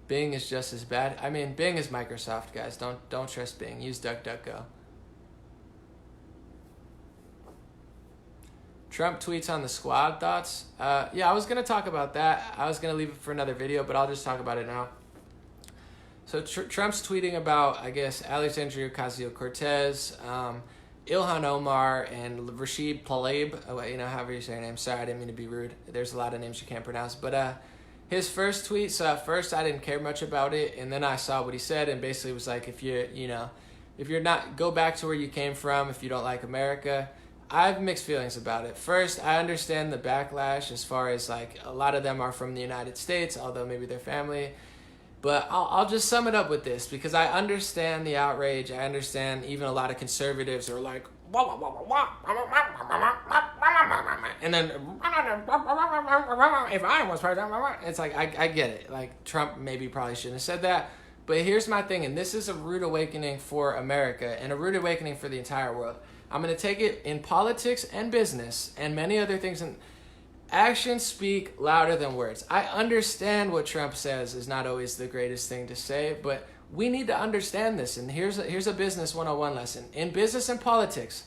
Bing is just as bad. I mean, Bing is Microsoft, guys. Don't trust Bing. Use DuckDuckGo. Trump tweets on the squad thoughts. Yeah, I was going to talk about that. I was going to leave it for another video, but I'll just talk about it now. So Trump's tweeting about, I guess, Alexandria Ocasio-Cortez, Ilhan Omar, and Rashid Tlaib. Oh, wait, however you say your name. Sorry, I didn't mean to be rude. There's a lot of names you can't pronounce. But his first tweet, so at first I didn't care much about it, and then I saw what he said, and basically it was like, if you're not, go back to where you came from if you don't like America. I have mixed feelings about it. First, I understand the backlash as far as like a lot of them are from the United States, although maybe their family. But I'll just sum it up with this because I understand the outrage. I understand even a lot of conservatives are like, and then if I was president, it's like I get it. Like Trump maybe probably shouldn't have said that. But here's my thing, and this is a rude awakening for America and a rude awakening for the entire world. I'm going to take it in politics and business and many other things. And actions speak louder than words. I understand what Trump says is not always the greatest thing to say, but we need to understand this. And here's a business 101 lesson. In business and politics,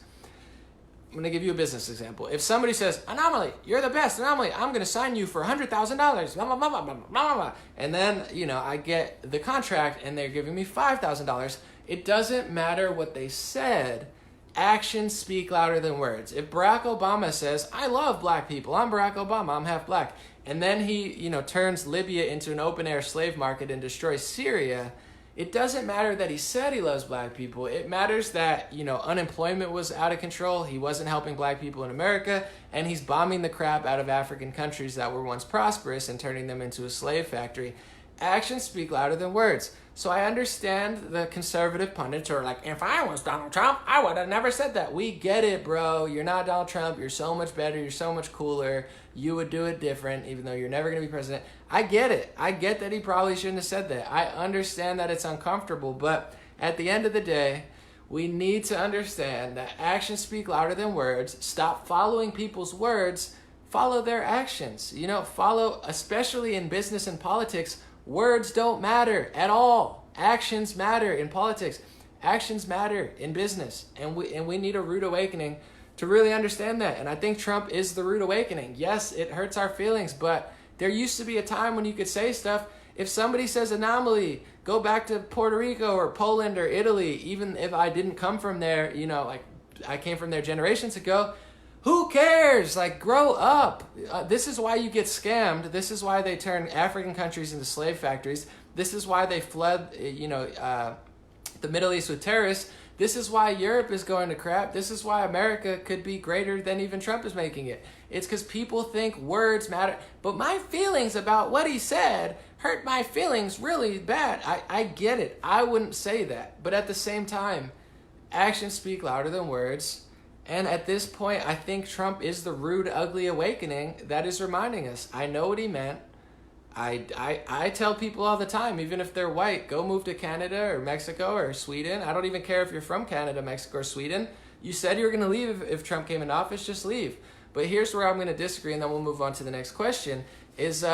I'm going to give you a business example. If somebody says, Anomaly, you're the best, Anomaly, I'm going to sign you for $100,000, blah, blah, blah, blah, blah, blah, blah. And then, I get the contract and they're giving me $5,000. It doesn't matter what they said. Actions speak louder than words. If Barack Obama says, I love black people, I'm Barack Obama, I'm half black, and then he, turns Libya into an open-air slave market and destroys Syria, it doesn't matter that he said he loves black people. It matters that, unemployment was out of control, he wasn't helping black people in America, and he's bombing the crap out of African countries that were once prosperous and turning them into a slave factory. Actions speak louder than words. So I understand the conservative pundits who are like, if I was Donald Trump, I would have never said that. We get it, bro. You're not Donald Trump. You're so much better. You're so much cooler. You would do it different, even though you're never going to be president. I get it. I get that he probably shouldn't have said that. I understand that it's uncomfortable. But at the end of the day, we need to understand that actions speak louder than words. Stop following people's words. Follow their actions. Follow, especially in business and politics, words don't matter at all. Actions matter in politics. Actions matter in business. And we need a rude awakening to really understand that. And I think Trump is the rude awakening. Yes, it hurts our feelings, but there used to be a time when you could say stuff. If somebody says Anomaly, go back to Puerto Rico or Poland or Italy, even if I didn't come from there, like I came from there generations ago, who cares? Like, grow up. This is why you get scammed. This is why they turn African countries into slave factories. This is why they fled, the Middle East with terrorists. This is why Europe is going to crap. This is why America could be greater than even Trump is making it. It's because people think words matter. But my feelings about what he said hurt my feelings really bad. I get it. I wouldn't say that. But at the same time, actions speak louder than words. And at this point, I think Trump is the rude, ugly awakening that is reminding us. I know what he meant. I tell people all the time, even if they're white, go move to Canada or Mexico or Sweden. I don't even care if you're from Canada, Mexico, or Sweden. You said you were going to leave if Trump came into office, just leave. But here's where I'm going to disagree, and then we'll move on to the next question, is,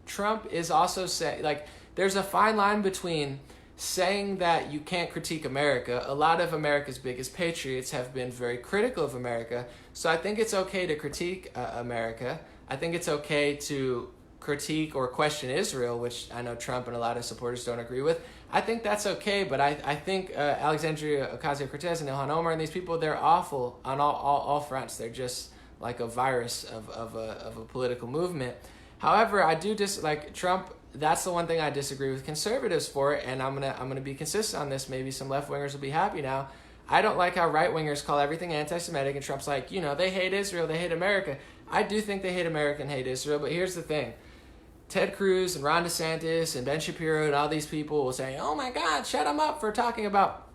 Trump is also saying, there's a fine line between saying that you can't critique America. A lot of America's biggest patriots have been very critical of America. So I think it's okay to critique America. I think it's okay to critique or question Israel, which I know Trump and a lot of supporters don't agree with. I think that's okay, but I think Alexandria Ocasio-Cortez and Ilhan Omar and these people, they're awful on all fronts. They're just like a virus of a political movement. However, I do like Trump. That's the one thing I disagree with conservatives for, and I'm gonna be consistent on this. Maybe some left-wingers will be happy now. I don't like how right-wingers call everything anti-Semitic, and Trump's like, they hate Israel, they hate America. I do think they hate America and hate Israel, but here's the thing. Ted Cruz and Ron DeSantis and Ben Shapiro and all these people will say, oh my God, shut them up for talking about.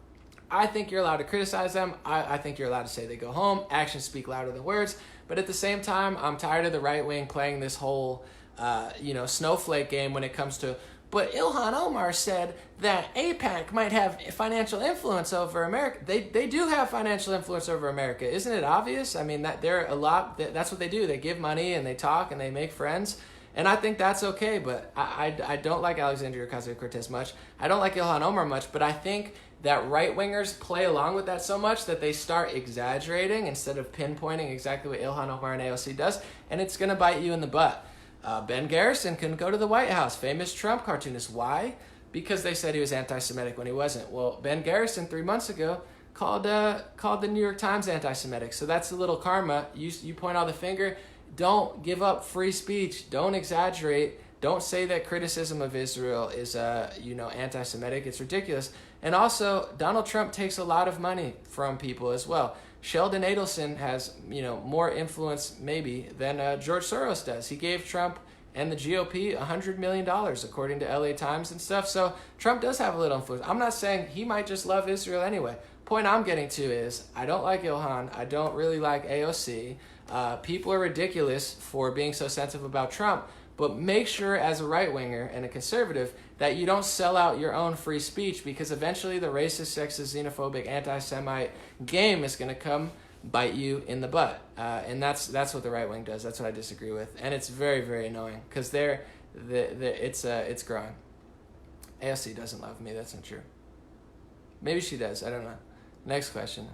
I think you're allowed to criticize them. I think you're allowed to say they go home. Actions speak louder than words. But at the same time, I'm tired of the right wing playing this whole snowflake game when it comes to, but Ilhan Omar said that AIPAC might have financial influence over America. They do have financial influence over America. Isn't it obvious? I mean, that's what they do. They give money and they talk and they make friends. And I think that's okay, but I don't like Alexandria Ocasio-Cortez much. I don't like Ilhan Omar much, but I think that right-wingers play along with that so much that they start exaggerating instead of pinpointing exactly what Ilhan Omar and AOC does, and it's going to bite you in the butt. Ben Garrison can go to the White House, famous Trump cartoonist. Why? Because they said he was anti-Semitic when he wasn't. Well, Ben Garrison 3 months ago called the New York Times anti-Semitic. So that's a little karma. You point out the finger. Don't give up free speech. Don't exaggerate. Don't say that criticism of Israel is anti-Semitic. It's ridiculous. And also, Donald Trump takes a lot of money from people as well. Sheldon Adelson has more influence maybe than George Soros does. He gave Trump and the GOP $100 million, according to LA Times and stuff. So Trump does have a little influence. I'm not saying he might just love Israel anyway. Point I'm getting to is I don't like Ilhan. I don't really like AOC. People are ridiculous for being so sensitive about Trump. But make sure as a right-winger and a conservative that you don't sell out your own free speech, because eventually the racist, sexist, xenophobic, anti-Semite game is going to come bite you in the butt. And that's what the right wing does. That's what I disagree with. And it's very, very annoying because it's growing. AOC doesn't love me. That's not true. Maybe she does. I don't know. Next question.